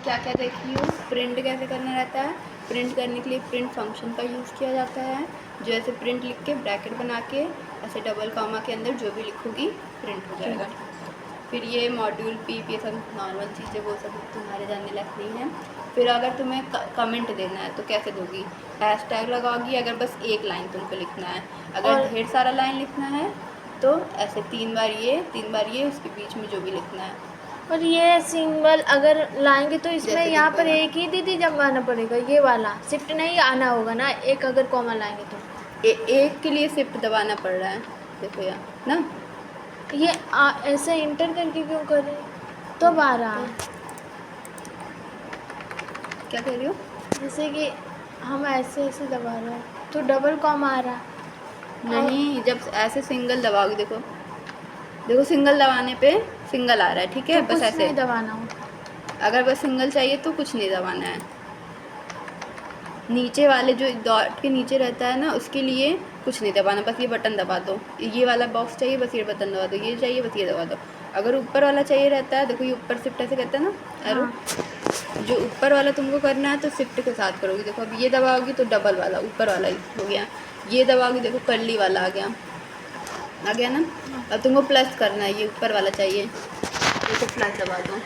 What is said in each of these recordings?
क्या क्या देखी हो। प्रिंट कैसे करना रहता है। प्रिंट करने के लिए प्रिंट फंक्शन का यूज़ किया जाता है, जो ऐसे प्रिंट लिख के ब्रैकेट बना के ऐसे डबल कॉमा के अंदर जो भी लिखोगी प्रिंट हो जाएगा। फिर ये मॉड्यूल पीप, ये सब नॉर्मल चीज़ें, वो सब तुम्हारे जानने लायक नहीं है। फिर अगर तुम्हें कमेंट देना है तो कैसे दोगी, हैशटैग लगाओगी अगर बस एक लाइन तुमको लिखना है। अगर ढेर सारा लाइन लिखना है तो ऐसे 3 बार ये उसके बीच में जो भी लिखना है। और ये सिंबल अगर लाएंगे तो इसमें जैसे यहाँ पर देखो एक ही दीदी जमाना पड़ेगा, ये वाला शिफ्ट नहीं आना होगा ना, एक अगर कॉमा लाएंगे तो एक के लिए शिफ्ट दबाना पड़ रहा है। देखो यहाँ ना, ये ऐसे इंटर करके क्यों कर रहे हैं, तब आ रहा है। क्या कह रही हो। जैसे कि हम ऐसे ऐसे दबा रहे हैं तो डबल कॉमा आ रहा है। नहीं, जब ऐसे सिंगल दबाओगी, देखो देखो सिंगल दबाने पे सिंगल आ रहा है, ठीक है। तो बस कुछ ऐसे नहीं दबाना होगा। अगर बस सिंगल चाहिए तो कुछ नहीं दबाना है। नीचे वाले जो डॉट के नीचे रहता है ना, उसके लिए कुछ नहीं दबाना, बस ये बटन दबा दो। ये वाला बॉक्स चाहिए, बस ये बटन दबा दो। ये चाहिए, बस ये दबा दो। अगर ऊपर वाला चाहिए रहता है, देखो ये ऊपर शिफ्ट ऐसे करता है ना एरो, जो ऊपर वाला तुमको करना है तो शिफ्ट के साथ करोगी। देखो अब ये दबाओगी तो डबल वाला ऊपर वाला ही हो गया। ये दबाओगी, देखो कर्ली वाला आ गया ना। अब तुमको प्लस करना है, ये ऊपर वाला चाहिए, देखो प्लस दबा दो।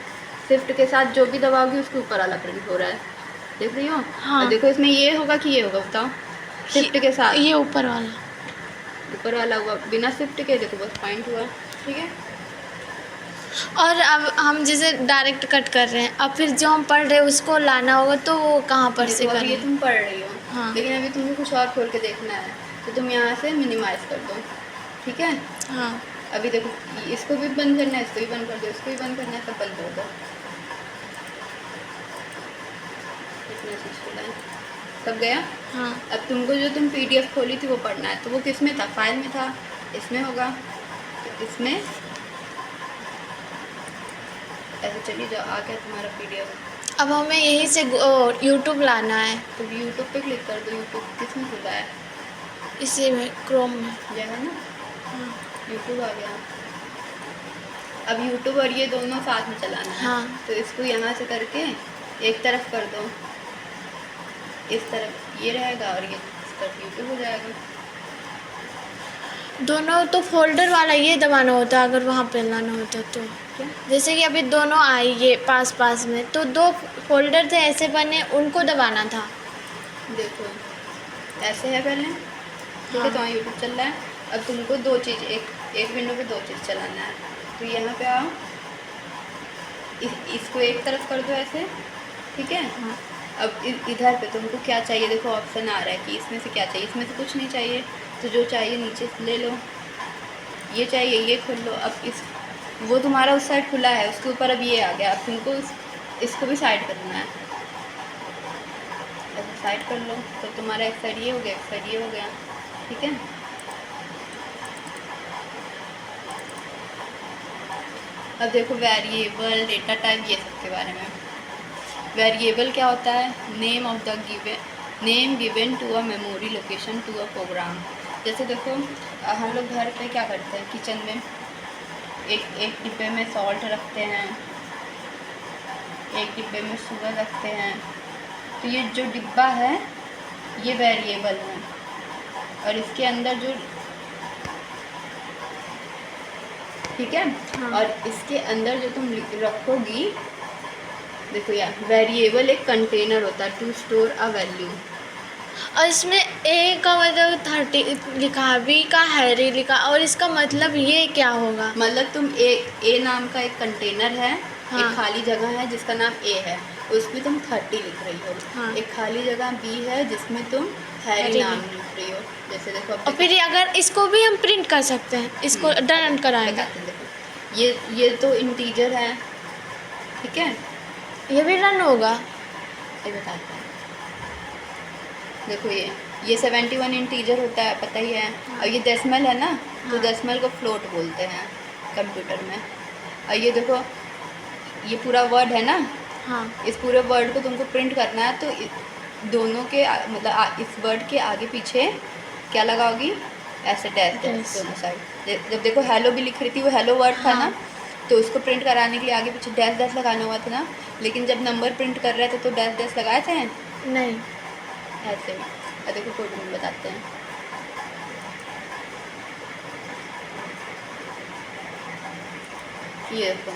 शिफ्ट के साथ जो भी दबाओगी उसके ऊपर वाला प्रिंट हो रहा है, देख रही हो। हाँ। देखो इसमें ये होगा कि ये होगा, बताओ। शिफ्ट के साथ ये ऊपर वाला हुआ, बिना शिफ्ट के देखो बस पॉइंट हुआ, ठीक है। और अब हम जैसे डायरेक्ट कट कर रहे हैं, अब फिर जो हम पढ़ रहे हैं उसको लाना होगा तो वो कहाँ पर से देखो अभी ये करें। तुम पढ़ रही हो, हाँ। लेकिन अभी तुम्हें कुछ और खोल के देखना है, तो तुम यहाँ से मिनिमाइज कर दो, ठीक है। हाँ। अभी देखो इसको भी बंद करना है, इसको भी बंद कर दो, इसको भी बंद करना है, सब बंद कर दो। इतना चीज़ खुला है, सब गया। हाँ। अब तुमको जो तुम PDF खोली थी वो पढ़ना है, तो वो किस में था, फाइल में था, इसमें होगा, तो इसमें ऐसे चली जाओ, आ गया तुम्हारा PDF। अब हमें यहीं से यूट्यूब लाना है, तो यूट्यूब पे क्लिक कर दो। यूट्यूब किस में खुला है, इसी में क्रोम में। यह है ना, यूट्यूब आ गया। अब यूट्यूब और ये दोनों साथ में चलाना है। हाँ। तो इसको यहाँ से करके एक तरफ कर दो, इस तरफ ये रहेगा और ये इस तरफ यूट्यूब हो जाएगा। दोनों तो फोल्डर वाला ये दबाना होता है अगर वहाँ पे लाना होता तो। क्या? जैसे कि अभी दोनों आई ये पास पास में, तो 2 फोल्डर थे ऐसे बने, उनको दबाना था। देखो ऐसे है पहले, ठीक है। हाँ। तो वहाँ यूट्यूब चल रहा है। अब तुमको 2 चीज़, एक विंडो पे 2 चीज़ चलाना है। तो यहाँ पे आओ, इसको एक तरफ कर दो ऐसे, ठीक है। हाँ। अब इधर पे तुमको क्या चाहिए, देखो ऑप्शन आ रहा है कि इसमें से क्या चाहिए। इसमें से कुछ नहीं चाहिए, तो जो चाहिए नीचे से ले लो। ये चाहिए, ये खोल लो। अब वो तुम्हारा उस साइड खुला है, उसके ऊपर अब ये आ गया। अब तुमको इसको भी साइड करना है, ऐसे साइड कर लो। तो तुम्हारा एक साइड ये हो गया, एक साइड ये हो गया, ठीक है। अब देखो वेरिएबल, डेटा टाइप, ये सब के बारे में। वेरिएबल क्या होता है, name of the name given to a memory location to a program. जैसे देखो हम लोग घर पे क्या करते हैं, किचन में एक डिब्बे में सॉल्ट रखते हैं, एक डिब्बे में शुगर रखते हैं। तो ये जो डिब्बा है ये वेरिएबल है, और इसके अंदर जो, ठीक है। हाँ। और इसके अंदर जो तुम रखोगी, देखो यार वेरिएबल एक कंटेनर होता है टू स्टोर अ वैल्यू। और इसमें ए का मतलब 30 लिखा है, बी का हैरी लिखा, और इसका मतलब ये क्या होगा। मतलब तुम ए नाम का एक कंटेनर है, हाँ। एक खाली जगह है जिसका नाम ए है, उसमें तुम 30 लिख रही हो। हाँ। एक खाली जगह बी है जिसमें तुम हैरी नाम लिख रही हो। जैसे देखो और फिर अगर इसको भी हम प्रिंट कर सकते हैं, इसको डन कराएंगे। बताते हैं, देखो ये तो इंटीजर है, ठीक है। ये भी रन होगा, ये बताते हैं। देखो ये 71 इंटीजर होता है, पता ही है। और ये डेसिमल है ना, तो डेसिमल को फ्लोट बोलते हैं कंप्यूटर में। और ये देखो ये पूरा वर्ड है ना, हाँ। इस पूरे वर्ड को तुमको प्रिंट करना है, तो दोनों के मतलब इस वर्ड के आगे पीछे क्या लगाओगी, ऐसे डैश डैश दोनों साइड। जब देखो हेलो भी लिख रही थी, वो हेलो वर्ड था ना, तो उसको प्रिंट कराने के लिए आगे पीछे डैश डैश लगाना हुआ था ना, लेकिन जब नंबर प्रिंट कर रहे थे तो डैश डैश लगाए थे नहीं। ऐसे। और देखो फोटो में बताते हैं। ये देखो,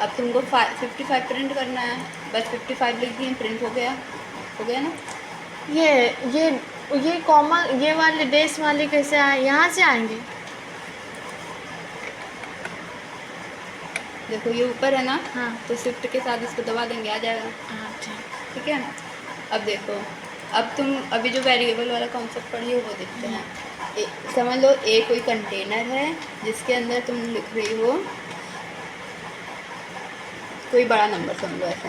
अब तुमको 55 प्रिंट करना है, बस 55 लिख दिए, प्रिंट हो गया ना। ये ये ये कॉमा, ये वाले डेस वाले कैसे आए, यहाँ से आएंगे? देखो ये ऊपर है ना, हाँ। तो शिफ्ट के साथ इसको दबा देंगे, आ जाएगा। हाँ ठीक। ठीक है। अब देखो, अब तुम अभी जो वेरिएबल वाला कॉन्सेप्ट पढ़ी हो वो देखते हैं। समझ लो ए कोई कंटेनर है जिसके अंदर तुम लिख रही हो कोई बड़ा नंबर, समझ लो ऐसे,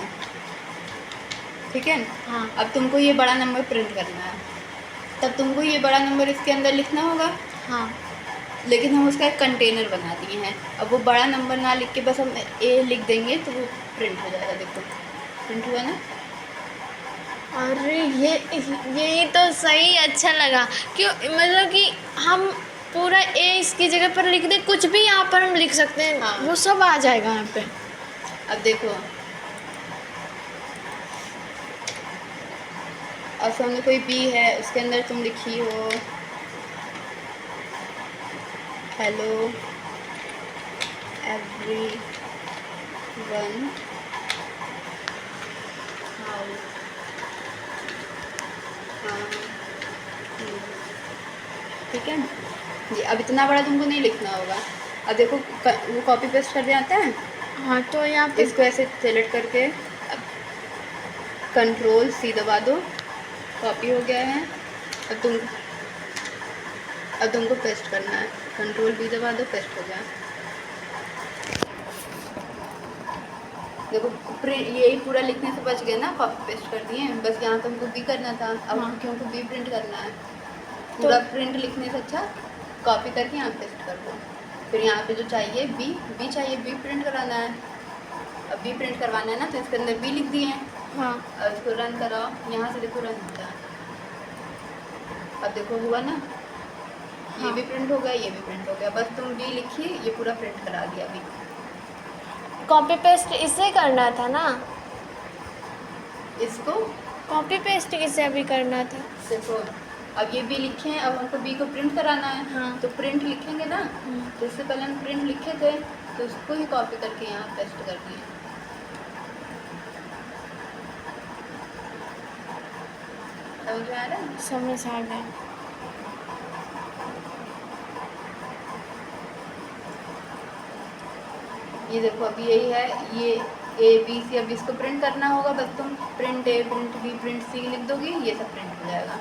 ठीक है। हाँ। अब तुमको ये बड़ा नंबर प्रिंट करना है, तब तुमको ये बड़ा नंबर इसके अंदर लिखना होगा। हाँ। लेकिन हम उसका एक कंटेनर बना दिए हैं, अब वो बड़ा नंबर ना लिख के बस हम ए लिख देंगे तो वो प्रिंट हो जाएगा। देखो प्रिंट हुआ ना। अरे ये तो सही, अच्छा लगा। क्यों, मतलब कि हम पूरा ए इसकी जगह पर लिख दें, कुछ भी यहाँ पर हम लिख सकते हैं। हाँ। वो सब आ जाएगा यहाँ पे। अब देखो, अब सामने कोई बी है, उसके अंदर तुम लिखी हो हेलो एवरीवन, हाउ ठीक है जी। अब इतना बड़ा तुमको नहीं लिखना होगा। अब देखो वो कॉपी पेस्ट करने आता है। हाँ, तो यहाँ पे इसको ऐसे सेलेक्ट करके कंट्रोल सी दबा दो, कॉपी हो गया है। अब तुमको पेस्ट करना है, कंट्रोल बी दबा दो, पेस्ट हो गया। देखो यही पूरा लिखने से बच गए ना, कॉपी पेस्ट कर दिए, बस यहाँ तुमको बी करना था। अब हाँ। क्योंकि बी प्रिंट करना है, पूरा प्रिंट लिखने से अच्छा कॉपी करके यहाँ पेस्ट कर दो। फिर यहाँ पे जो चाहिए बी चाहिए, बी प्रिंट कराना है। अब बी प्रिंट करवाना है ना, तो इसके अंदर बी लिख दिए हैं। हाँ। अब इसको रन कराओ, यहाँ से देखो रन होता है। अब देखो हुआ ना, ये हाँ। भी प्रिंट हो गया, ये भी प्रिंट हो गया। बस तुम बी लिखी, ये पूरा प्रिंट करा दिया बी। कॉपी पेस्ट इससे करना था ना? इसको कॉपी पेस्ट इसे अभी करना था। देखो, अब ये बी लिखे हैं, अब हमको बी को प्रिंट कराना है। हाँ। तो प्रिंट लिखेंगे ना, तो इससे पहले हम प्रिंट लिखे थे, तो उसको ही कॉपी करके यहाँ पेस्ट कर दिए। समझ में आ रहा है? समझ आ गया। ये देखो अभी यही है, ये ए बी सी। अब इसको प्रिंट करना होगा, बस तुम प्रिंट ए प्रिंट बी प्रिंट सी लिख दोगी, ये सब प्रिंट हो जाएगा।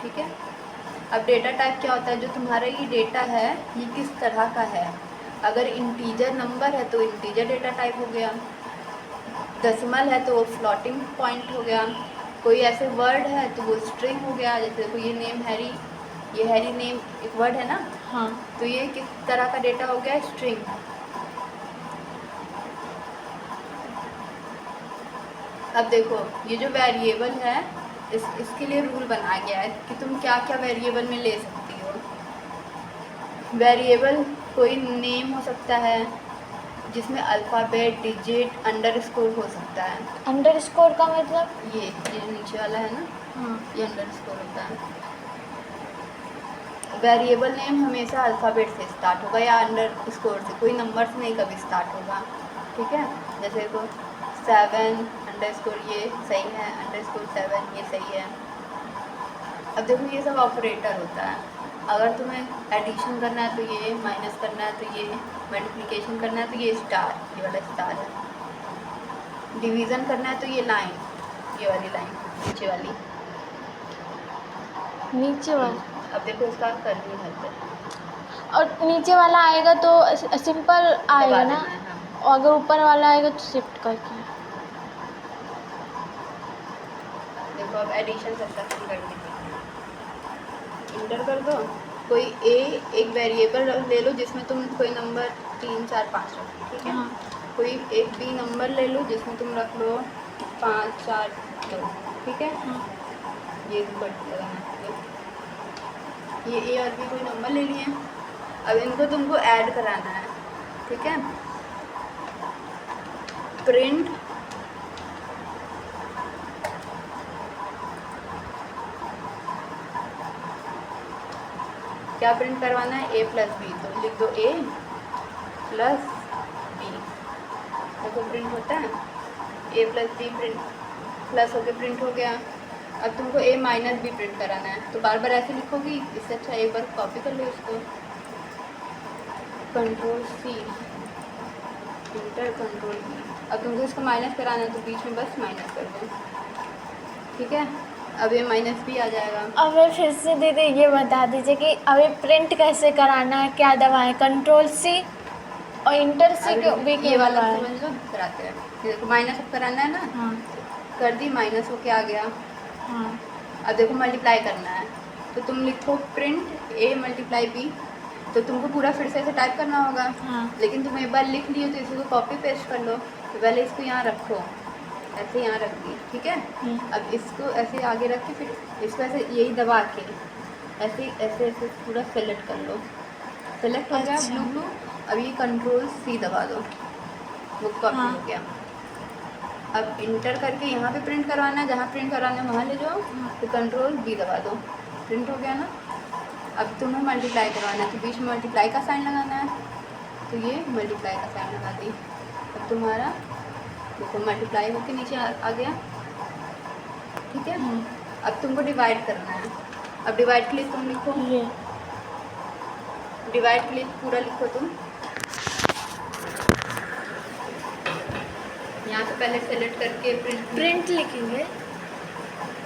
ठीक है। अब डेटा टाइप क्या होता है, जो तुम्हारा ये डेटा है ये किस तरह का है। अगर इंटीजर नंबर है तो इंटीजर डेटा टाइप हो गया, डेसिमल है तो वो फ्लोटिंग पॉइंट हो गया, कोई ऐसे वर्ड है तो वो स्ट्रिंग हो गया। जैसे देखो ये नेम हैरी, ये हैरी नेम एक वर्ड है ना, हाँ। तो ये किस तरह का डेटा हो गया, स्ट्रिंग। अब देखो ये जो वेरिएबल है, इसके लिए रूल बनाया गया है कि तुम क्या क्या वेरिएबल में ले सकती हो। वेरिएबल कोई नेम हो सकता है जिसमें अल्फ़ाबेट, डिजिट, अंडरस्कोर हो सकता है। अंडरस्कोर का मतलब? ये नीचे वाला है ना, हाँ। ये अंडरस्कोर होता है। वेरिएबल नेम हमेशा अल्फ़ाबेट से स्टार्ट होगा या अंडरस्कोर से, कोई नंबर से नहीं कभी स्टार्ट होगा। ठीक है। जैसे देखो 7 अंडरस्कोर, ये सही है, अंडरस्कोर 7 ये सही है। अब देखो ये सब ऑपरेटर होता है। अगर तुम्हें एडिशन करना है तो ये, माइनस करना है तो ये, मल्टीप्लिकेशन करना है तो ये स्टार, ये वाला स्टार है, डिवीज़न करना है तो ये लाइन, ये वाली लाइन नीचे वाली। नीचे वाला? अब देखो इसका करनी है, और नीचे वाला आएगा तो सिंपल आएगा ना, और अगर ऊपर वाला आएगा तो शिफ्ट करके। देखो अब एडिशन सक्सेसफुल कर दी, इंटर कर दो। कोई एक वेरिएबल ले लो जिसमें तुम कोई नंबर 3 4 5 रखो, ठीक है। हाँ। कोई एक बी नंबर ले लो जिसमें तुम रख लो 5 4 2, ठीक है। हाँ। ये बट लगाना, ये ए और बी कोई नंबर ले लिए। अब इनको तुमको ऐड कराना है, ठीक है। प्रिंट क्या प्रिंट करवाना है, a प्लस बी, तो लिख दो a प्लस बी। देखो प्रिंट होता है, a plus b print plus होके प्रिंट हो गया। अब तुमको a माइनस बी प्रिंट कराना है, तो बार बार ऐसे लिखोगी, इससे अच्छा एक बार कॉपी कर लो इसको, control C, enter control B. अब तुमको इसको माइनस कराना है, तो बीच में बस माइनस कर दो, ठीक है। अब ये माइनस भी आ जाएगा। अब फिर से दीदी ये बता दीजिए कि अभी प्रिंट कैसे कराना है, क्या दबाएं, कंट्रोल सी और इंटर सी के भी ये क्यों वाला दबाएं? समझ लो, कराते हैं। देखो माइनस अब कराना है ना, हाँ कर दी, माइनस होके आ गया। हाँ अब देखो मल्टीप्लाई करना है, तो तुम लिखो प्रिंट a मल्टीप्लाई b, तो तुमको पूरा फिर से ऐसे टाइप करना होगा। हाँ लेकिन तुम एक बार लिख लियो तो इसको कॉपी पेस्ट कर लो, तो पहले इसको यहाँ रखो, ऐसे यहाँ रख दी, ठीक है। अब इसको ऐसे आगे रख के फिर इसको ऐसे यही दबा के ऐसे ऐसे ऐसे पूरा सेलेक्ट कर लो, सेलेक्ट हो गया अच्छा। Blue blue. अब ये कंट्रोल सी दबा दो, वो कॉपी हाँ। हो गया। अब इंटर करके यहाँ पे प्रिंट करवाना है, जहाँ प्रिंट करवाना है वहाँ ले जाओ, तो कंट्रोल बी दबा दो, प्रिंट हो गया ना। अब तुम्हें मल्टीप्लाई करवाना है, तो बीच में मल्टीप्लाई का साइन लगाना है, तो ये मल्टीप्लाई का साइन लगा दी। अब तुम्हारा देखो मल्टीप्लाई होके नीचे आ गया, ठीक है। अब तुमको डिवाइड करना है, अब डिवाइड के लिए तुम लिखो, ये डिवाइड के लिए पूरा लिखो तुम। यहाँ से पहले सेलेक्ट करके प्रिंट लिखेंगे।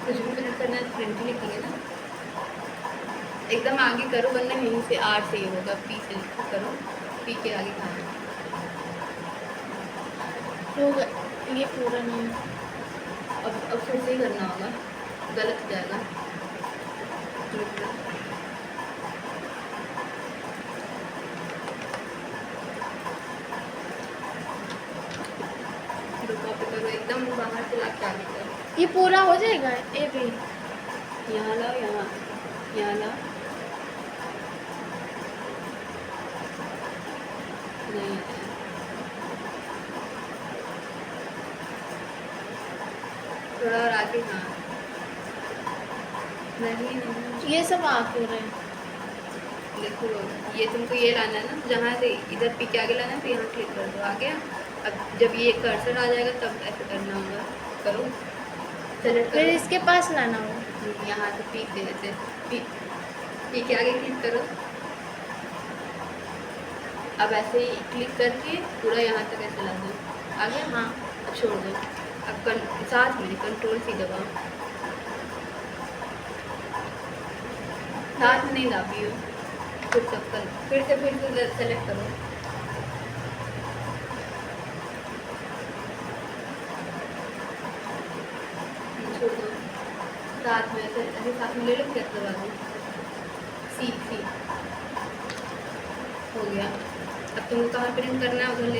कुछ भी प्रिंट करना है तो प्रिंट ही लिखेंगे ना, एकदम आगे करो वरना यहीं से आर से ही होगा, पी से करो, पी के आगे कहाँ होगा ये पूरा नहीं। अब फिर से ही करना होगा, गलत हो जाएगा। कॉपी करो एकदम बाहर से ला के आगे करो, ये पूरा हो जाएगा ए भी। यहाँ लाओ, यहाँ लाओ, नहीं थोड़ा और आगे, हाँ नहीं ये सब आ क्यों रहे हैं? देखो ये तुमको ये लाना है ना, जहाँ से इधर पी के आगे लाना है, तो यहाँ क्लिक कर दो, आ गया। अब जब ये कर्सर आ जाएगा तब ऐसे करना होगा, करो सेलेक्ट फिर करो, इसके पास लाना होगा। यहाँ से पी के जैसे पी के आगे क्लिक करो। अब ऐसे ही क्लिक करके पूरा यहाँ तक ऐसे ला दो, आ गया। हाँ अब छोड़ दो, अब साथ में कंट्रोल सी दबाओ, साथ में नहीं दाबियो, फिर से सेलेक्ट करो, छोड़ दो, साथ में ऐसे ऐसे साथ में ले लो, फिर दबा दो, सी हो गया। अब तुमको कहाँ प्रिंट करना है उधर ले